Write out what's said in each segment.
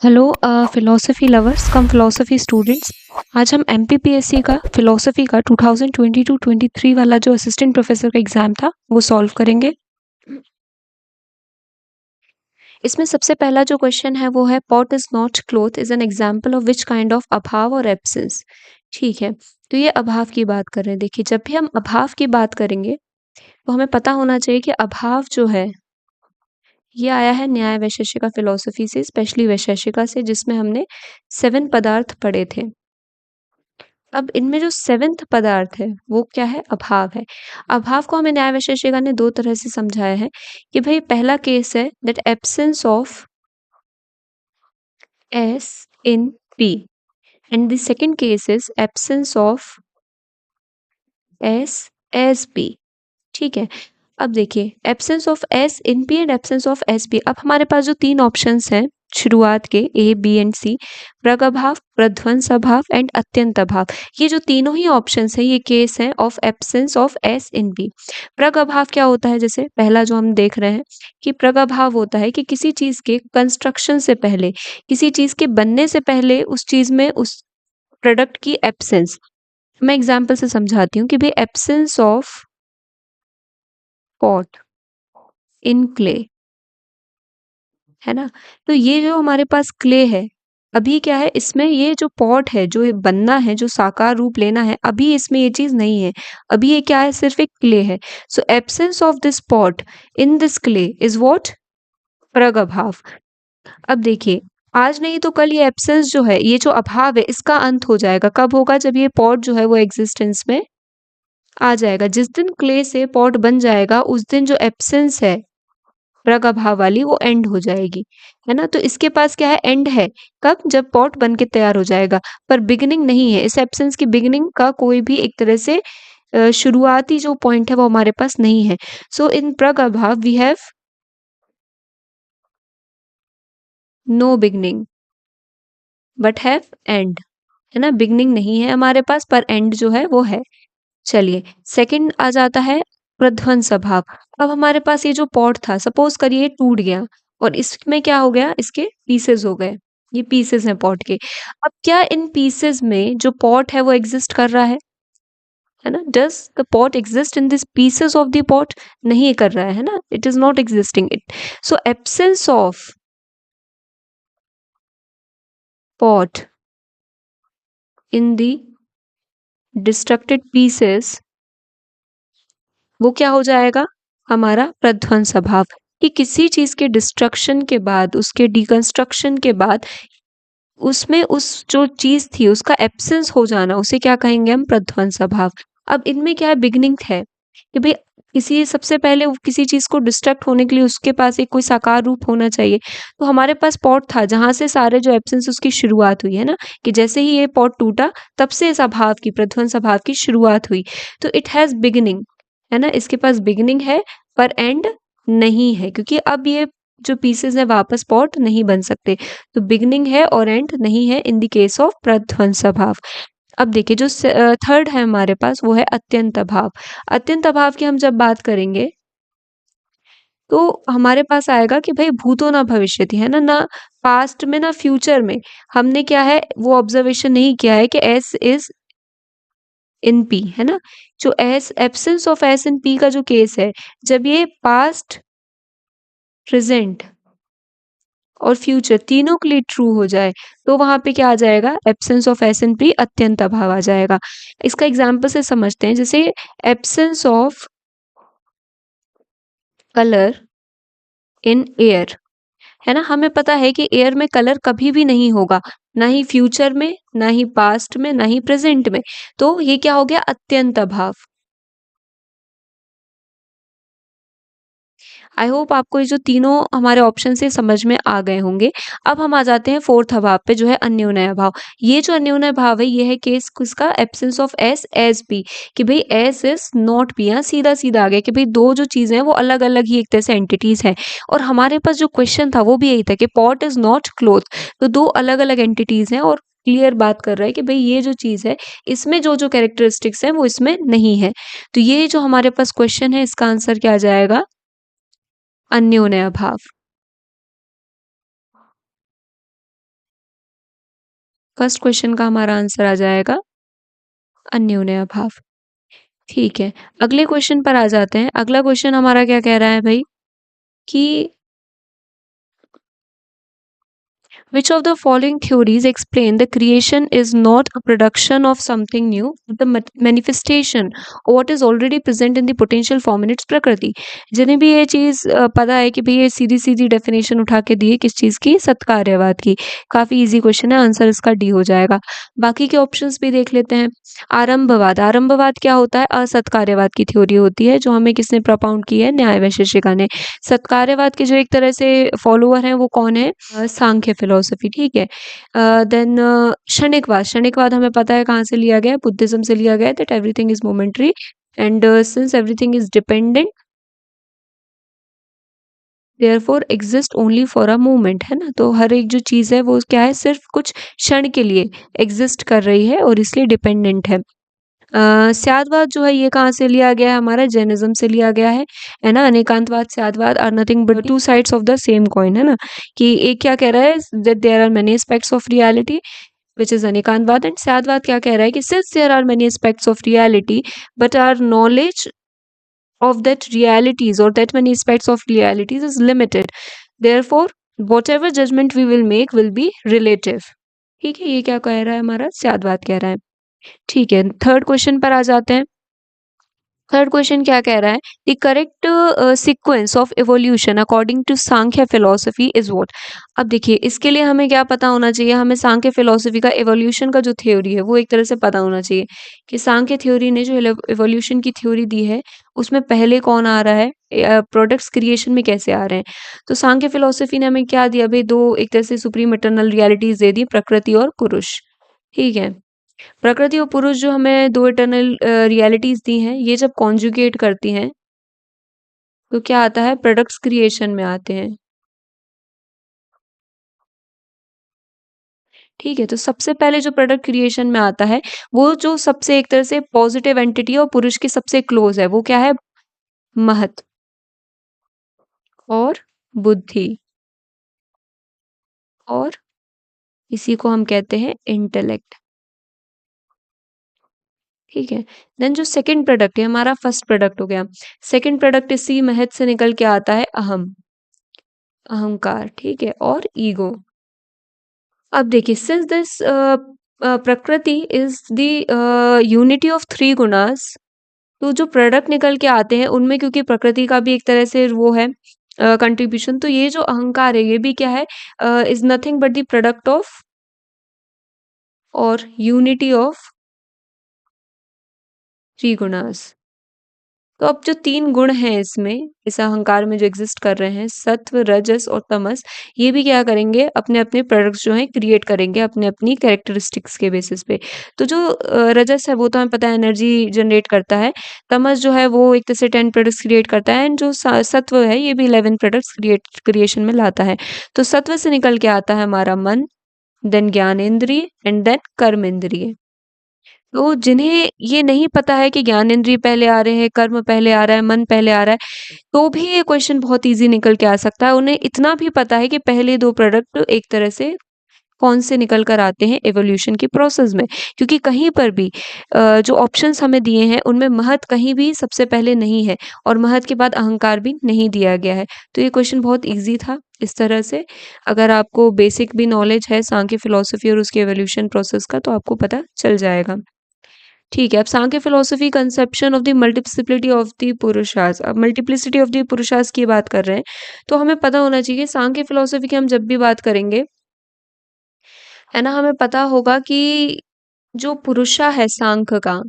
Hello philosophy lovers कम philosophy students. आज हम MPPSC का फिलोसफी का 2022-23 वाला जो असिस्टेंट प्रोफेसर का एग्जाम था वो सॉल्व करेंगे। इसमें सबसे पहला जो क्वेश्चन है वो है pot is not cloth is an example of which kind of अभाव और एब्सेंस। ठीक है, तो ये अभाव की बात कर रहे हैं। देखिए, जब भी हम अभाव की बात करेंगे तो हमें पता होना चाहिए कि अभाव जो है ये आया है न्याय वैशेषिका फिलोसफी से, स्पेशली वैशेषिका से, जिसमें हमने 7 पदार्थ पढ़े थे। अब इनमें जो 7th पदार्थ है वो क्या है? अभाव है। अभाव को हमें न्याय वैशेषिका ने 2 तरह से समझाया है कि भई पहला केस है that absence of S in P and the second case is absence of S as P। ठीक है, अब देखिए absence of S in P and absence of S P. अब हमारे पास जो 3 ऑप्शंस हैं शुरुआत के ए बी एंड सी, प्रगभाव, प्रध्वंस अभाव एंड अत्यंत अभाव, ये जो तीनों ही ऑप्शंस हैं ये केस हैं of absence of S in P. प्रगभाव क्या होता है? जैसे पहला जो हम देख रहे हैं कि प्रगभाव होता है कि किसी चीज के कंस्ट्रक्शन से पहले, किसी चीज के बनने से पहले उस चीज में उस प्रोडक्ट की एब्सेंस। मैं एग्जाम्पल से समझाती हूँ कि भाई absence of pot in clay, है ना? तो ये जो हमारे पास क्ले है, अभी क्या है इसमें, ये जो पॉट है, जो ये बनना है, जो साकार रूप लेना है, अभी इसमें ये चीज नहीं है। अभी ये क्या है? सिर्फ एक क्ले है। So absence of this pot in this clay is what? प्रगभाव। अब देखिए, आज नहीं तो कल ये एब्सेंस जो है, ये जो अभाव है, इसका अंत हो जाएगा। कब होगा? जब ये पॉट जो है वो एग्जिस्टेंस में आ जाएगा। जिस दिन क्ले से पॉट बन जाएगा उस दिन जो एब्सेंस है प्रग अभाव वाली, वो एंड हो जाएगी, है ना? तो इसके पास क्या है? एंड है। कब? जब पॉट बन के तैयार हो जाएगा, पर बिगिनिंग नहीं है। इस एब्सेंस की बिगिनिंग का कोई भी एक तरह से शुरुआती जो पॉइंट है वो हमारे पास नहीं है। सो इन प्रग अभाव we have no beginning but have end, है ना? बिगिनिंग नहीं है हमारे पास पर एंड जो है वो है। चलिए, सेकंड आ जाता है प्रध्वंस अभाव। अब हमारे पास ये जो पॉट था, सपोज करिए ये टूट गया और इसमें क्या हो गया? इसके पीसेस हो गए। ये पीसेस हैं पॉट के। अब क्या इन पीसेस में जो पॉट है वो एग्जिस्ट कर रहा है ना? Does the pot exist in this pieces of the pot? नहीं कर रहा है ना? It is not existing it. So absence of pot in the distracted pieces, वो क्या हो जाएगा? हमारा प्रध्वंस अभाव। कि किसी चीज के डिस्ट्रक्शन के बाद, उसके डिकंस्ट्रक्शन के बाद, उसमें उस जो चीज थी उसका एब्सेंस हो जाना, उसे क्या कहेंगे हम? प्रध्वंस अभाव। अब इनमें क्या है? बिगनिंग है कि भाई किसी, सबसे पहले किसी चीज को डिस्ट्रक्ट होने के लिए उसके पास एक कोई साकार रूप होना चाहिए। तो हमारे पास पॉट था जहां से सारे जो एब्सेंस उसकी शुरुआत हुई, है ना? कि जैसे ही ये पॉट टूटा तब से इस अभाव की, प्रध्वंस अभाव की शुरुआत हुई। तो इट हैज बिगिनिंग, है ना? इसके पास बिगिनिंग है पर एंड नहीं है, क्योंकि अब ये जो पीसेस है वापस पॉट नहीं बन सकते। तो बिगिनिंग है और एंड नहीं है इन द केस ऑफ प्रध्वंस अभाव। अब देखिए जो थर्ड है हमारे पास वो है अत्यंत अभाव। अत्यंत अभाव की हम जब बात करेंगे तो हमारे पास आएगा कि भाई भूतो ना भविष्यति, है ना? ना पास्ट में ना फ्यूचर में। हमने क्या है वो ऑब्जर्वेशन नहीं किया है कि एस इज इन पी, है ना? जो S, absence of S in P का जो केस है, जब ये पास्ट, प्रेजेंट और फ्यूचर तीनों के लिए ट्रू हो जाए तो वहां पे क्या आ जाएगा? Absence of S and P, अत्यंत अभाव आ जाएगा। इसका एग्जाम्पल से समझते हैं। जैसे absence of colour in air, है ना? हमें पता है कि एयर में कलर कभी भी नहीं होगा, ना ही फ्यूचर में, ना ही पास्ट में, ना ही प्रेजेंट में। तो ये क्या हो गया? अत्यंत अभाव। आई होप आपको ये जो तीनों हमारे ऑप्शन से समझ में आ गए होंगे। अब हम आ जाते हैं फोर्थ अभाव पे, जो है अन्योन्य अभाव। ये जो अन्योन्य अभाव है, ये है केस किसका? Absence of S as P. कि भाई एस इज नॉट पी। यहाँ सीधा सीधा आ गया कि भाई दो जो चीजें हैं वो अलग अलग ही एक तरह से एंटिटीज हैं। और हमारे पास जो क्वेश्चन था वो भी यही था कि पॉट इज नॉट क्लोथ। तो दो अलग अलग एंटिटीज हैं और क्लियर बात कर रहा है कि भाई ये जो चीज है इसमें जो जो कैरेक्टरिस्टिक्स हैं वो इसमें नहीं है। तो ये जो हमारे पास क्वेश्चन है इसका आंसर क्या आ जाएगा? अन्योन्य अभाव। फर्स्ट क्वेश्चन का हमारा आंसर आ जाएगा अन्योन्य अभाव। ठीक है, अगले क्वेश्चन पर आ जाते हैं। अगला क्वेश्चन हमारा क्या कह रहा है भाई कि which of the following theories explain the creation is not a production of something new, but the manifestation of what is already present in the potential form in its प्रकृति। जिन्हें भी ये चीज़ पता है कि भाई ये सीधी सीधी डेफिनेशन उठा के दी है किस चीज़ की, सत्कार्यवाद की। काफ़ी इजी क्वेश्चन है, आंसर इसका डी हो जाएगा। बाकी के ऑप्शंस भी देख लेते हैं। आरंभवाद, आरंभवाद क्या होता है? असत्कार्यवाद की थ्योरी होती है, जो हमें किसने propound की है? न्याय वैशेषिका ने। सत्कार्यवाद के जो एक तरह से फॉलोअर हैं वो कौन है? सांख्य फिलोसफी। ठीक है, देन क्षणिकवाद, क्षणिकवाद हमें पता है कहाँ से लिया गया है? बुद्धिज्म से लिया गया है, that everything is momentary and since everything is dependent therefore exist only for a moment, है ना। तो हर एक जो चीज है वो क्या है? सिर्फ कुछ क्षण के लिए एग्जिस्ट कर रही है और इसलिए डिपेंडेंट है। स्यादवाद जो है ये कहाँ से लिया गया है? हमारा जैनिज्म से लिया गया है ना। अनेकांतवाद, स्यादवाद are nothing but two sides of the same coin, है ना। कि एक क्या कह रहा है? That there are many aspects of reality which is अनेकांतवाद, एंड स्यादवाद क्या कह रहा है कि since there are many aspects of reality but our knowledge of that realities or that many aspects of realities is limited, therefore whatever judgment we will make will be relative। ठीक है, ये क्या कह रहा है? हमारा स्यादवाद कह रहा है। ठीक है, थर्ड क्वेश्चन पर आ जाते हैं। थर्ड क्वेश्चन क्या कह रहा है? The correct sequence of evolution according to Samkhya philosophy is what. अब देखिए, इसके लिए हमें क्या पता होना चाहिए? हमें सांख्य फिलोसफी का इवोल्यूशन का जो थ्योरी है वो एक तरह से पता होना चाहिए कि सांख्य थ्योरी ने जो इवोल्यूशन की थ्योरी दी है उसमें पहले कौन आ रहा है, प्रोडक्ट्स क्रिएशन में कैसे आ रहे हैं। तो सांख्य फिलोसफी ने हमें क्या दिया भाई? दो एक तरह से सुप्रीम इटर्नल रियलिटीज दे दी, प्रकृति और पुरुष। ठीक है, प्रकृति और पुरुष जो हमें दो इटर्नल रियलिटीज दी हैं, ये जब कॉन्जुगेट करती हैं तो क्या आता है? प्रोडक्ट्स क्रिएशन में आते हैं। ठीक है, तो सबसे पहले जो प्रोडक्ट क्रिएशन में आता है वो जो सबसे एक तरह से पॉजिटिव एंटिटी है और पुरुष के सबसे क्लोज है, वो क्या है? महत और बुद्धि, और इसी को हम कहते हैं इंटेलेक्ट। ठीक है, देन जो सेकंड प्रोडक्ट है, हमारा फर्स्ट प्रोडक्ट हो गया। सेकंड प्रोडक्ट इसी महत से निकल के आता है अहम, अहंकार। ठीक है, और ईगो। अब देखिए, सिंस दिस प्रकृति is the unity of three gunas, तो जो प्रोडक्ट निकल के आते हैं उनमें क्योंकि प्रकृति का भी एक तरह से वो है कंट्रीब्यूशन, तो ये जो अहंकार है ये भी क्या है? Is nothing but the product of और यूनिटी ऑफ थ्री गुणास। तो अब जो तीन गुण हैं इसमें, इस अहंकार में जो एग्जिस्ट कर रहे हैं, सत्व, रजस और तमस, ये भी क्या करेंगे? अपने अपने प्रोडक्ट्स जो हैं क्रिएट करेंगे अपने अपनी कैरेक्टरिस्टिक्स के बेसिस पे। तो जो रजस है वो तो हमें पता है एनर्जी जनरेट करता है। तमस जो है वो एक तरह से 10 प्रोडक्ट्स क्रिएट करता है, एंड जो सत्व है ये भी 11 प्रोडक्ट्स क्रिएशन में लाता है। तो सत्व से निकल के आता है हमारा मन, देन ज्ञानेंद्रिय एंड देन कर्मेंद्रिय। तो जिन्हें ये नहीं पता है कि ज्ञानेंद्रिय पहले आ रहे हैं, कर्म पहले आ रहा है, मन पहले आ रहा है, तो भी ये क्वेश्चन बहुत ईज़ी निकल के आ सकता है। उन्हें इतना भी पता है कि पहले 2 प्रोडक्ट एक तरह से कौन से निकल कर आते हैं इवोल्यूशन की प्रोसेस में। क्योंकि कहीं पर भी जो ऑप्शंस हमें दिए हैं उनमें महत कहीं भी सबसे पहले नहीं है और महत के बाद अहंकार भी नहीं दिया गया है। तो ये क्वेश्चन बहुत ईज़ी था इस तरह से। अगर आपको बेसिक भी नॉलेज है सांख्य फिलॉसफी और उसके इवोल्यूशन प्रोसेस का तो आपको पता चल जाएगा। ठीक है, अब Samkhya philosophy conception of the multiplicity of the पुरुषार्थ। अब मल्टीप्लिसिटी ऑफ द पुरुषार्थ की बात कर रहे हैं, तो हमें पता होना चाहिए सांख्य फिलॉसफी की हम जब भी बात करेंगे, है ना, हमें पता होगा कि जो पुरुषा है सांख्य का,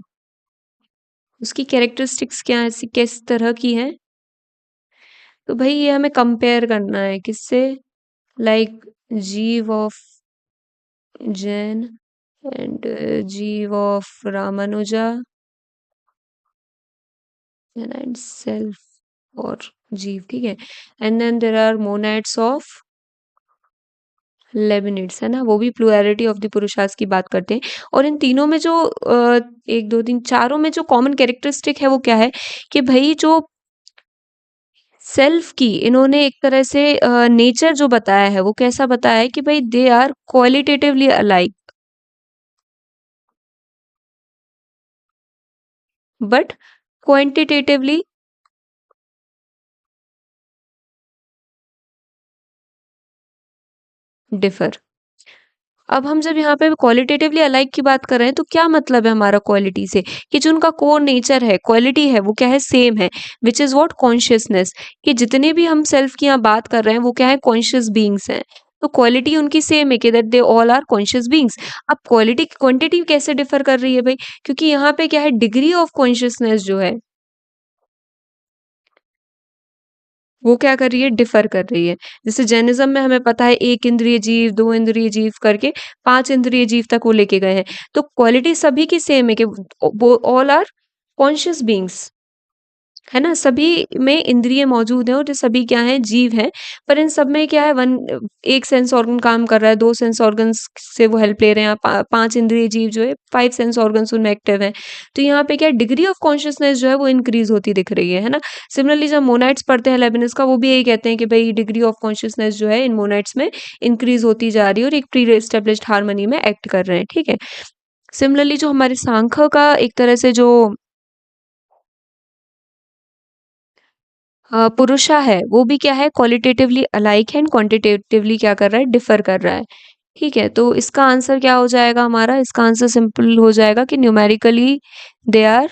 उसकी कैरेक्टरिस्टिक्स क्या है, किस तरह की है? तो भाई ये हमें कंपेयर करना है किससे? लाइक जीव ऑफ जैन एंड जीव ऑफ रामानुजा एंड सेल्फ और जीव। ठीक है, and then there are monads of Leibniz, है ना, वो भी प्लुरलिटी ऑफ द पुरुषार्थ की बात करते हैं। और इन तीनों में जो एक दो तीन चारों में जो कॉमन कैरेक्टरिस्टिक है वो क्या है? कि भाई जो सेल्फ की इन्होंने एक तरह से नेचर जो बताया है वो कैसा बताया है कि भाई they are qualitatively alike. But quantitatively differ. अब हम जब यहाँ पे क्वालिटेटिवली अलाइक की बात कर रहे हैं तो क्या मतलब है हमारा क्वालिटी से, कि जो उनका कोर नेचर है, क्वालिटी है, वो क्या है, सेम है, विच इज व्हाट, कॉन्शियसनेस। कि जितने भी हम सेल्फ की यहाँ बात कर रहे हैं वो क्या है, कॉन्शियस बीइंग्स हैं। तो क्वालिटी उनकी सेम है कि that they all are conscious beings. अब क्वालिटी क्वांटिटी कैसे डिफर कर रही है भाई, क्योंकि यहाँ पे क्या है, डिग्री ऑफ कॉन्शियसनेस जो है वो क्या कर रही है, डिफर कर रही है। जैसे जैनिज्म में हमें पता है एक इंद्रिय जीव, दो इंद्रिय जीव करके पांच इंद्रिय जीव तक वो लेके गए हैं। तो क्वालिटी सभी की सेम है कि वो ऑल आर कॉन्शियस बीइंग्स, है ना, सभी में इंद्रिय मौजूद है और ये सभी क्या हैं, जीव हैं। पर इन सब में क्या है, वन एक सेंस ऑर्गन काम कर रहा है, दो सेंस ऑर्गन्स से वो हेल्प ले रहे हैं, पांच इंद्रिय जीव जो है फाइव सेंस ऑर्गन्स उनमें एक्टिव हैं। तो यहाँ पे क्या डिग्री ऑफ कॉन्शियसनेस जो है वो इंक्रीज होती दिख रही है ना। सिमिलरली जब मोनाइट्स पढ़ते हैं लेविनस का, वो भी यही कहते हैं कि भाई डिग्री ऑफ कॉन्शियसनेस जो है इन मोनाइट्स में इंक्रीज होती जा रही है और एक प्री एस्टेब्लिश्ड हार्मनी में एक्ट कर रहे हैं, ठीक है। सिमिलरली जो हमारे सांख्य का एक तरह से जो पुरुषा है वो भी क्या है, क्वालिटेटिवली अलाइक है एंड क्वांटिटेटिवली क्या कर रहा है, डिफर कर रहा है। ठीक है, तो इसका आंसर क्या हो जाएगा हमारा, इसका आंसर सिंपल हो जाएगा कि numerically they are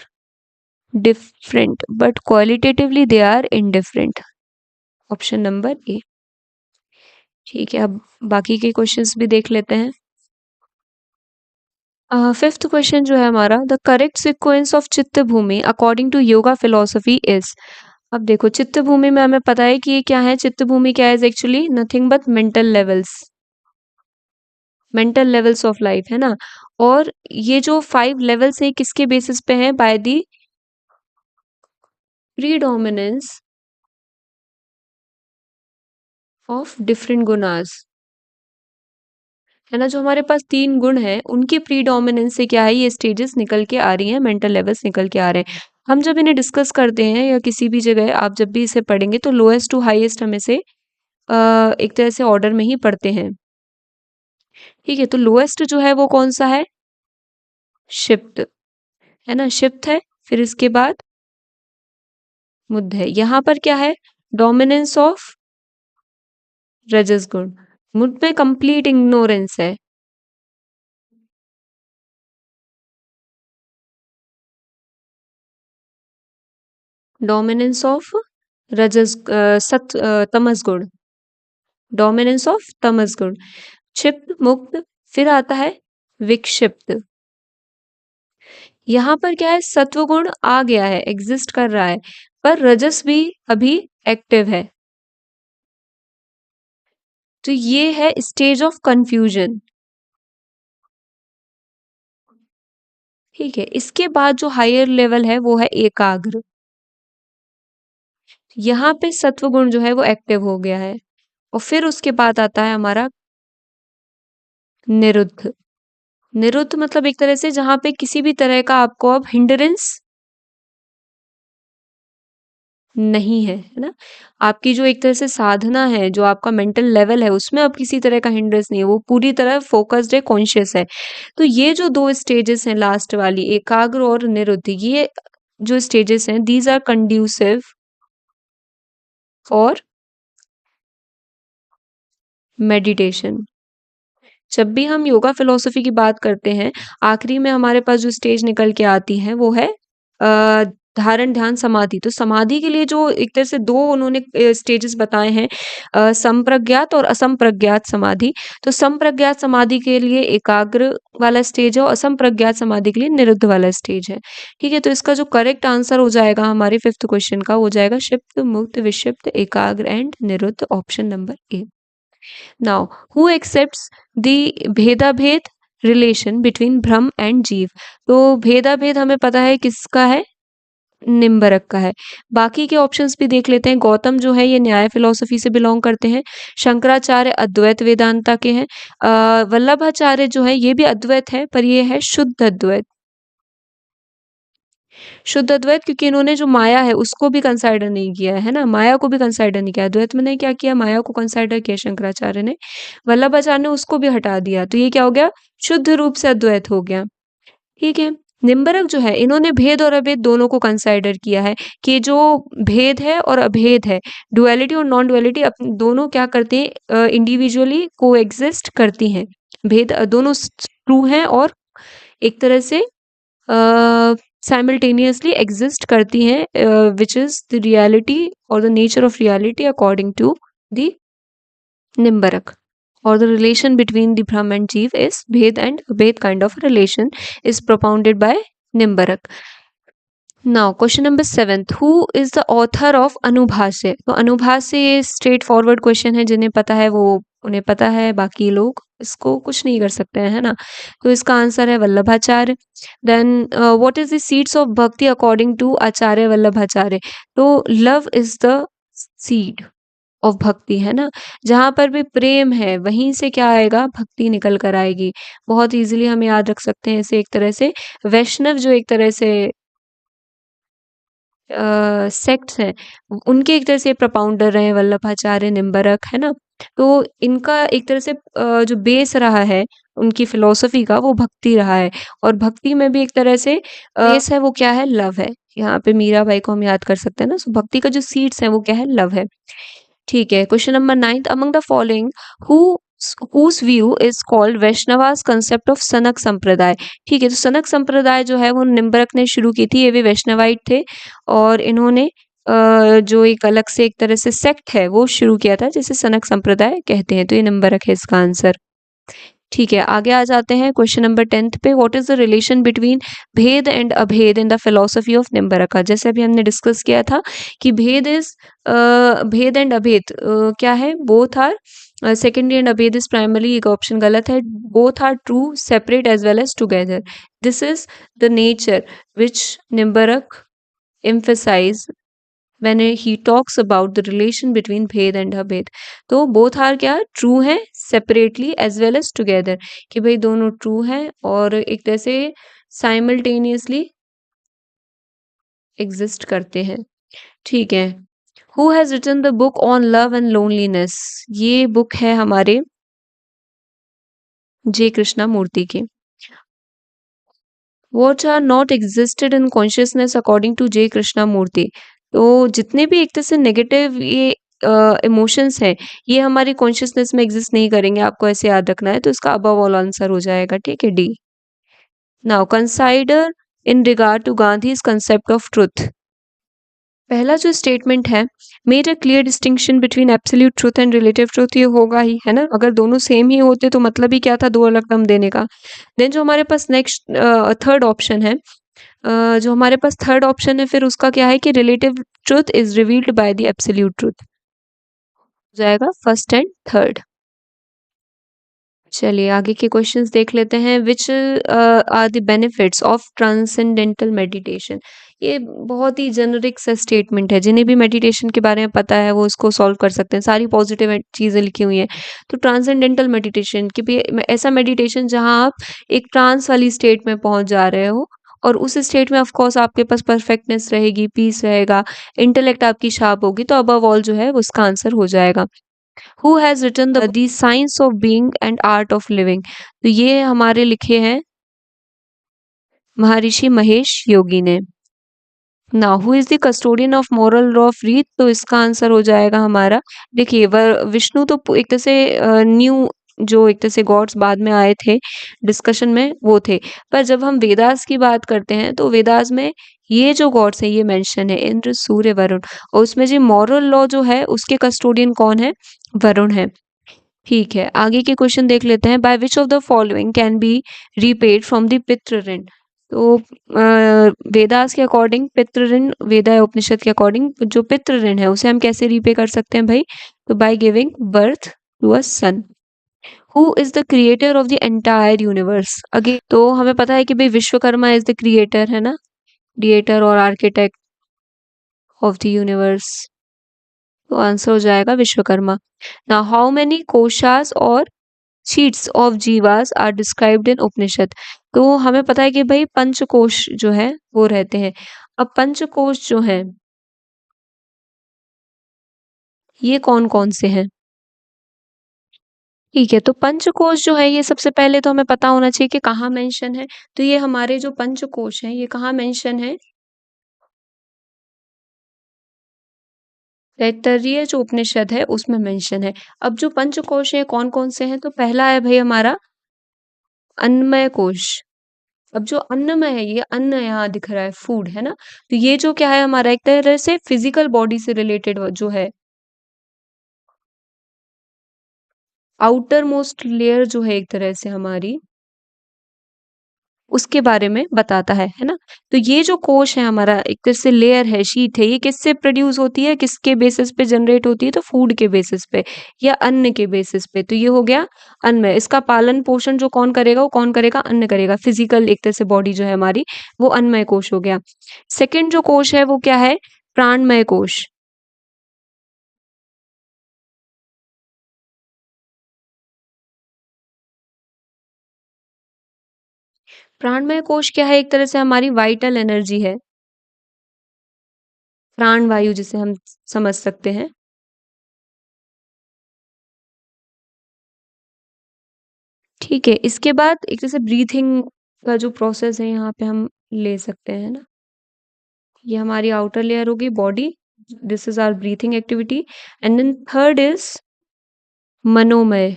different but qualitatively they are indifferent. Option number A. ठीक है, अब बाकी के क्वेश्चंस भी देख लेते हैं। फिफ्थ क्वेश्चन जो है हमारा, द करेक्ट सिक्वेंस ऑफ चित्त भूमि according to yoga philosophy is. अब देखो चित्त भूमि में हमें पता है कि ये क्या है, चित्त भूमि क्या है, actually nothing but mental levels, mental levels of life, है ना। और ये जो फाइव लेवल्स है किसके बेसिस पे है, by the predominance of different gunas, है ना। जो हमारे पास तीन गुण हैं उनकी प्रीडोमिनेंस से क्या है, ये स्टेजेस निकल के आ रही हैं, मेंटल लेवल्स निकल के आ रहे हैं। हम जब इन्हें डिस्कस करते हैं या किसी भी जगह आप जब भी इसे पढ़ेंगे तो लोएस्ट टू हाईएस्ट हम इसे एक तरह से ऑर्डर में ही पढ़ते हैं। ठीक है, तो लोएस्ट जो है वो कौन सा है, शिफ्ट, है ना, शिफ्ट है। फिर इसके बाद मुद्ध है, यहाँ पर क्या है, डोमिनेंस ऑफ रजस गुण, मुझ में कंप्लीट इग्नोरेंस है। डोमिनेंस ऑफ रजस तमस गुण, डोमिनेंस ऑफ तमस गुण। क्षिप्त मुक्त, फिर आता है विक्षिप्त। यहाँ पर क्या है, सत्व गुण आ गया है, एग्जिस्ट कर रहा है, पर रजस भी अभी एक्टिव है। तो ये है स्टेज ऑफ कंफ्यूजन। ठीक है, इसके बाद जो हायर लेवल है वो है एकाग्र। यहाँ पे सत्व गुण जो है वो एक्टिव हो गया है। और फिर उसके बाद आता है हमारा निरुद्ध। निरुद्ध मतलब एक तरह से जहां पे किसी भी तरह का आपको अब हिंड्रेंस नहीं है ना। आपकी जो एक तरह से साधना है, जो आपका मेंटल लेवल है, उसमें अब किसी तरह का हिंड्रेंस नहीं है, वो पूरी तरह फोकस्ड है, कॉन्शियस है। तो ये जो दो स्टेजेस हैं लास्ट वाली, एकाग्र और निरुद्ध, ये जो स्टेजेस हैं these are conducive for meditation. जब भी हम योगा फिलॉसफी की बात करते हैं, आखिरी में हमारे पास जो स्टेज निकल के आती है वो है धारण ध्यान समाधि। तो समाधि के लिए जो एक तरह से दो उन्होंने स्टेजेस बताए हैं, संप्रज्ञात और असंप्रज्ञात समाधि। तो संप्रज्ञात समाधि के लिए एकाग्र वाला स्टेज है और असंप्रज्ञात समाधि के लिए निरुद्ध वाला स्टेज है। ठीक है, तो इसका जो करेक्ट आंसर हो जाएगा हमारे फिफ्थ क्वेश्चन का, हो जाएगा क्षिप्त मुक्त विक्षिप्त एकाग्र एंड निरुद्ध, option number A. Now who accepts the भेदाभेद रिलेशन बिटवीन ब्रह्म एंड जीव। तो भेदाभेद हमें पता है किसका है, निम्बरक का है। बाकी के ऑप्शंस भी देख लेते हैं। गौतम जो है ये न्याय फिलोसफी से बिलोंग करते हैं। शंकराचार्य अद्वैत वेदांता के हैं। वल्लभाचार्य जो है ये भी अद्वैत है, पर ये है शुद्ध अद्वैत। शुद्ध अद्वैत क्योंकि इन्होंने जो माया है उसको भी कंसाइडर नहीं किया है ना, माया को भी कंसाइडर नहीं किया। अद्वैत में ने क्या किया, माया को कंसाइडर किया शंकराचार्य ने, वल्लभाचार्य ने उसको भी हटा दिया। तो ये क्या हो गया, शुद्ध रूप से अद्वैत हो गया। ठीक है, निम्बरक जो है इन्होंने भेद और अभेद दोनों को कंसाइडर किया है कि जो भेद है और अभेद है, डुअलिटी और नॉन डुअलिटी दोनों क्या करते हैं, इंडिविजुअली को एग्जिस्ट करती हैं। भेद दोनों ट्रू हैं और एक तरह से साइमल्टेनियसली एग्जिस्ट करती हैं, विच इज द रियलिटी और the nature of reality according to the Nimbarka. Or the relation between the Brahma and Jeev is Bhed and Abhed kind of a relation is propounded by Nimbarak. Now, question number 7. Who is the author of Anubhasya? तो अनुभाष्य ये straight forward question है, जिन्हें पता है वो उन्हें पता है, बाकी लोग इसको कुछ नहीं कर सकते हैं, है ना. तो इसका आंसर है Vallabhacharya. Then what is the seeds of bhakti according to Acharya Vallabhacharya? तो love is the seed of bhakti, है ना. जहाँ पर भी प्रेम है वहीं से क्या आएगा, भक्ति निकल कर आएगी. बहुत इजीली हम याद रख सकते हैं इसे. एक तरह से वैष्णव जो एक तरह से सेक्ट्स हैं, उनके एक तरह से प्रपाउंडर रहे वल्लभाचार्य, निम्बरक, है ना. तो इनका एक तरह से जो बेस रहा है उनकी फिलॉसफी का, वो भक्ति रहा है. और भक्ति में भी एक तरह से बेस है, वो क्या है, लव है. यहाँ पे मीराबाई को हम याद कर सकते हैं ना. सो भक्ति का जो सीड्स है वो क्या है, लव है. ठीक है. Question number 9. Among the following whose view is called Vaishnavas concept of सनक संप्रदाय? ठीक है. तो सनक संप्रदाय जो है वो निम्बरक ने शुरू की थी. ये भी वैष्णवाइट थे और इन्होंने जो एक अलग से एक तरह से सेक्ट है वो शुरू किया था, जिसे सनक संप्रदाय कहते हैं. तो ये निम्बरक है इसका आंसर. ठीक है. आगे आ जाते हैं क्वेश्चन नंबर 10 पे. What is the relation between भेद एंड अभेद इन द फिलोसफी ऑफ निम्बरका? जैसे अभी हमने डिस्कस किया था कि भेद एंड अभेद क्या है, बोथ आर सेकेंडरी एंड अभेद इज प्राइमरी. एक ऑप्शन गलत है. Both are true separate as well as together. This is the nature which Nimbarka emphasize when he talks about the relation between भेद and अभेद. तो बोथ आर क्या, true है separately as well as together, कि भाई दोनों ट्रू हैं और एक तरह से साइमल्टेनियसली एग्जिस्ट करते हैं. ठीक है. Who has written the book on love and loneliness? ये बुक है हमारे जे कृष्णा मूर्ति की. What are not existed in consciousness according to J Krishna मूर्ति? तो जितने भी एक तरह से नेगेटिव ये इमोशंस हैं, ये हमारी कॉन्शियसनेस में एग्जिस्ट नहीं करेंगे. आपको ऐसे याद रखना है. तो इसका अबव ऑल आंसर हो जाएगा. ठीक है, D. Now consider in regard to Gandhi's concept of truth. पहला जो स्टेटमेंट है, made a clear distinction between absolute truth and relative truth. ये होगा ही, है ना. अगर दोनों सेम ही होते तो मतलब ही क्या था, दो अलग टर्म देने का. देन जो हमारे पास नेक्स्ट थर्ड ऑप्शन है, जो हमारे पास थर्ड ऑप्शन है, फिर उसका क्या है कि relative truth is revealed by the absolute truth. हो जाएगा फर्स्ट एंड थर्ड. चलिए आगे के क्वेश्चंस देख लेते हैं. Which are the benefits of transcendental meditation? ये बहुत ही जेनरिक सा स्टेटमेंट है. जिन्हें भी मेडिटेशन के बारे में पता है वो इसको सॉल्व कर सकते हैं. सारी पॉजिटिव चीज़ें लिखी हुई हैं. तो ट्रांसेंडेंटल मेडिटेशन कि भी ऐसा मेडिटेशन जहाँ आप एक ट्रांस वाली स्टेट में पहुंच जा रहे हो, और उस स्टेट में ऑफ कोर्स आपके पास परफेक्टनेस रहेगी, पीस रहेगा, इंटेलेक्ट आपकी शार्प होगी. तो अबव ऑल जो है उसका आंसर हो जाएगा. Who has written the science of being and art of living? तो ये हमारे लिखे हैं महर्षि महेश योगी ने. Now who is the custodian of moral law of रीत? तो इसका आंसर हो जाएगा हमारा, देखिए विष्णु तो एक तरह से न्यू जो एक तरह से गॉड्स बाद में आए थे डिस्कशन में वो थे. पर जब हम वेदास की बात करते हैं तो वेदास में ये जो गॉड्स हैं ये मेंशन है, इंद्र, सूर्य, वरुण. और उसमें जो मॉरल लॉ जो है उसके कस्टोडियन कौन है, वरुण है. ठीक है. आगे के क्वेश्चन देख लेते हैं. By which of the following can be repaid from the पितृ ऋण? तो वेदास के अकॉर्डिंग पितृ ऋण, वेदा उपनिषद के अकॉर्डिंग जो पितृ ऋण है उसे हम कैसे रीपे कर सकते हैं भाई? तो by giving birth to a son. Who is the creator of the entire universe? Again तो हमें पता है कि भाई विश्वकर्मा इज द क्रिएटर, है ना, क्रिएटर और आर्किटेक्ट ऑफ द यूनिवर्स. तो आंसर हो जाएगा विश्वकर्मा. नाउ हाउ मेनी कोशास और शीट्स ऑफ जीवास आर डिस्क्राइब्ड इन उपनिषद? तो हमें पता है कि भाई पंचकोश जो है वो रहते हैं. अब पंचकोश जो हैं ये कौन कौन से हैं? ठीक है, तो पंचकोश जो है ये सबसे पहले तो हमें पता होना चाहिए कि कहाँ मेंशन है। तो ये हमारे जो पंचकोश हैं ये कहाँ मेंशन है? तैत्तरीय जो उपनिषद है उसमें मेंशन है। अब जो पंचकोश है कौन-कौन से हैं? तो पहला है भई हमारा अन्नमय कोश। अब जो अन्नमय है ये अन्न यहाँ दिख रहा है, फूड है ना? तो ये जो क्या है हमारा एक तरह से फिजिकल बॉडी से रिलेटेड जो है आउटर मोस्ट लेयर जो है एक तरह से हमारी उसके बारे में बताता है ना? तो ये जो कोश है हमारा एक तरह से लेयर है, शीट है, ये किससे प्रोड्यूस होती है? किसके बेसिस पे जनरेट होती है? तो फूड के बेसिस पे या अन्न के बेसिस पे। तो ये हो गया अन्नमय। इसका पालन-पोषण जो कौन करेगा? वो कौन करेगा? अन्न करेगा। फिजिकल एक तरह से बॉडी जो है हमारी वो अन्नमय कोश हो गया। सेकंड जो कोश है वो क्या है? प्राणमय कोश। प्राणमय कोश क्या है? एक तरह से हमारी वाइटल एनर्जी है। प्राण वायु जिसे हम समझ सकते हैं। ठीक है, इसके बाद एक जैसे ब्रीथिंग का जो प्रोसेस है यहाँ पे हम ले सकते हैं ना। ये हमारी आउटर लेयर होगी body, this is our breathing activity and then third is मनोमय।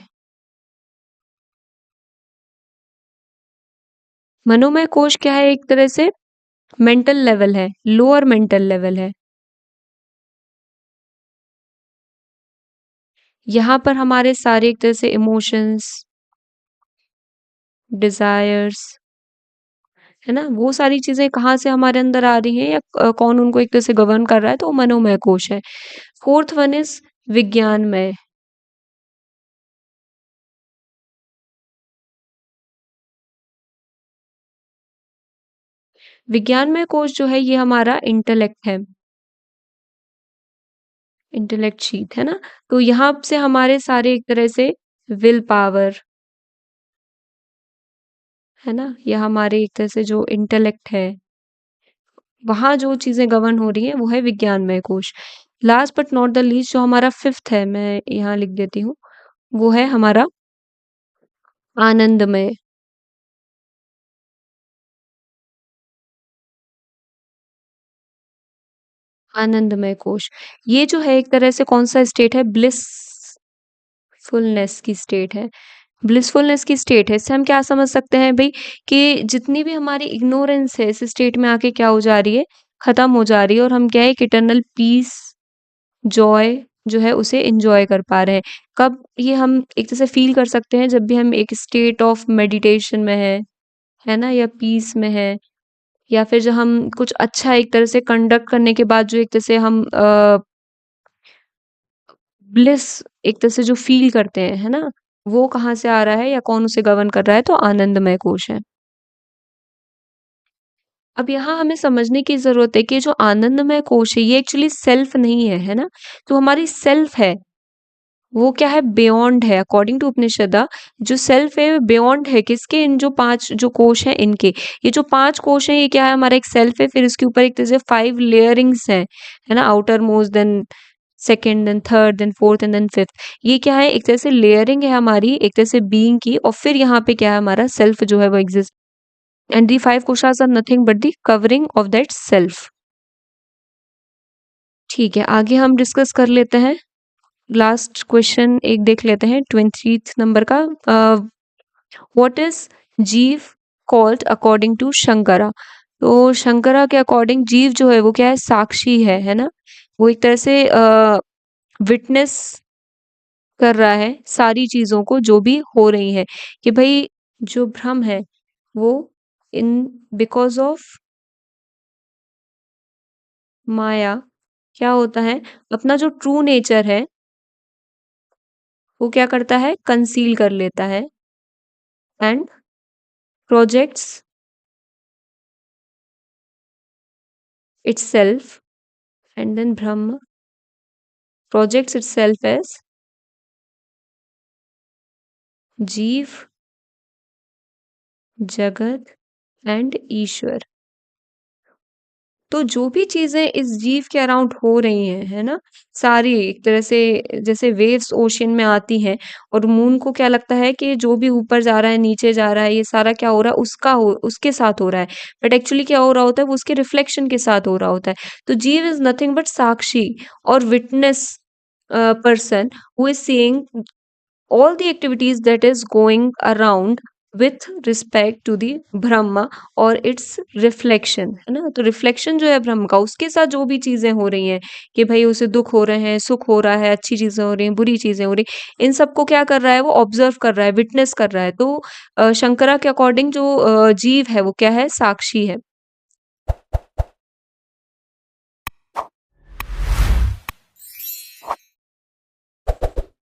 मनोमय कोश क्या है? एक तरह से मेंटल लेवल है, लोअर मेंटल लेवल है। यहाँ पर हमारे सारे एक तरह से इमोशंस, डिजायर्स है ना, वो सारी चीजें कहाँ से हमारे अंदर आ रही हैं या कौन उनको एक तरह से गवर्न कर रहा है? तो वो मनोमय कोश है। फोर्थ वन इज विज्ञानमय। विज्ञानमय कोश जो है ये हमारा इंटेलेक्ट है, इंटेलेक्ट शीट है ना। तो यहाँ से हमारे सारे एक तरह से विल पावर है ना, या हमारे एक तरह से जो इंटेलेक्ट है वहां जो चीजें गवर्न हो रही हैं वो है विज्ञानमय कोश। Last but not the least जो हमारा फिफ्थ है, मैं यहाँ लिख देती हूँ, वो है हमारा आनंदमय। आनंदमय कोश ये जो है एक तरह से कौन सा स्टेट है? ब्लिसफुलनेस की स्टेट है। ब्लिसफुलनेस की स्टेट है। इससे हम क्या समझ सकते हैं भई कि जितनी भी हमारी इग्नोरेंस है इस स्टेट में आके क्या हो जा रही है? खत्म हो जा रही है और हम क्या है एक इटर्नल पीस, जॉय जो है उसे एन्जॉय कर पा रहे हैं। कब ये हम एक तरह से फ़ील कर सकते हैं? जब भी हम एक स्टेट ऑफ मेडिटेशन में है ना? या पीस में हैं या फिर जब हम कुछ अच्छा एक तरह से कंडक्ट करने के बाद जो एक तरह से हम ब्लिस एक तरह से जो फ़ील करते हैं, है ना? वो कहाँ से आ रहा है या कौन उसे गवर्न कर रहा है? तो आनंदमय कोश है। अब यहाँ हमें समझने की ज़रूरत है कि जो आनंदमय कोश है ये एक्चुअली सेल्फ नहीं है ना? जो हमारी सेल्फ है वो क्या है? बियॉन्ड है। अकॉर्डिंग टू उपनिषदा जो सेल्फ है बियॉन्ड है किसके? इन जो 5 जो कोश हैं इनके। ये जो 5 कोश हैं ये क्या है? हमारा एक सेल्फ है, फिर इसके ऊपर एक तरह से 5 लेयरिंग्स हैं, है ना? Outermost then second then third then fourth and then fifth. ये क्या है? एक तरह से लेयरिंग है हमारी एक तरह से बीइंग की और फिर यहाँ पे क्या है? हमारा सेल्फ जो है वो एग्जिस्ट एंड दी 5 कोशास are nothing but the covering of that self. ठीक है, आगे हम डिस्कस कर लेते हैं। लास्ट क्वेश्चन एक देख लेते हैं 23 नंबर का। व्हाट इज जीव कॉल्ड अकॉर्डिंग टू शंकरा? तो शंकरा के अकॉर्डिंग जीव जो है वो क्या है? साक्षी है ना? वो एक तरह से विटनेस कर रहा है सारी चीजों को जो भी हो रही है कि भाई जो भ्रम है वो इन बिकॉज ऑफ माया क्या होता है? अपना जो ट्रू नेचर है वो क्या करता है? कंसील कर लेता है and projects itself and then Brahma projects itself as जीव, जगत एंड ईश्वर। तो जो भी चीज़ें इस जीव के अराउंड हो रही हैं, है ना? सारी एक तरह से जैसे वेव्स ओशन में आती हैं और मून को क्या लगता है कि जो भी ऊपर जा रहा है, नीचे जा रहा है, ये सारा क्या हो रहा है उसके साथ हो रहा है। बट एक्चुअली क्या हो रहा होता है वो उसके रिफ्लेक्शन के साथ हो रहा होता है। तो जीव इज़ नथिंग बट साक्षी और witness person who is seeing all the activities that is going around with respect to the Brahma और इट्स रिफ्लेक्शन, है ना? तो रिफ्लेक्शन जो है ब्रह्म का उसके साथ जो भी चीजें हो रही हैं कि भाई उसे दुख हो रहे हैं, सुख हो रहा है, अच्छी चीजें हो रही हैं, बुरी चीजें हो रही हैं, इन सबको क्या कर रहा है वो ऑब्जर्व कर रहा है, विटनेस कर रहा है। तो शंकरा के अकॉर्डिंग जो जीव है वो क्या है, साक्षी है।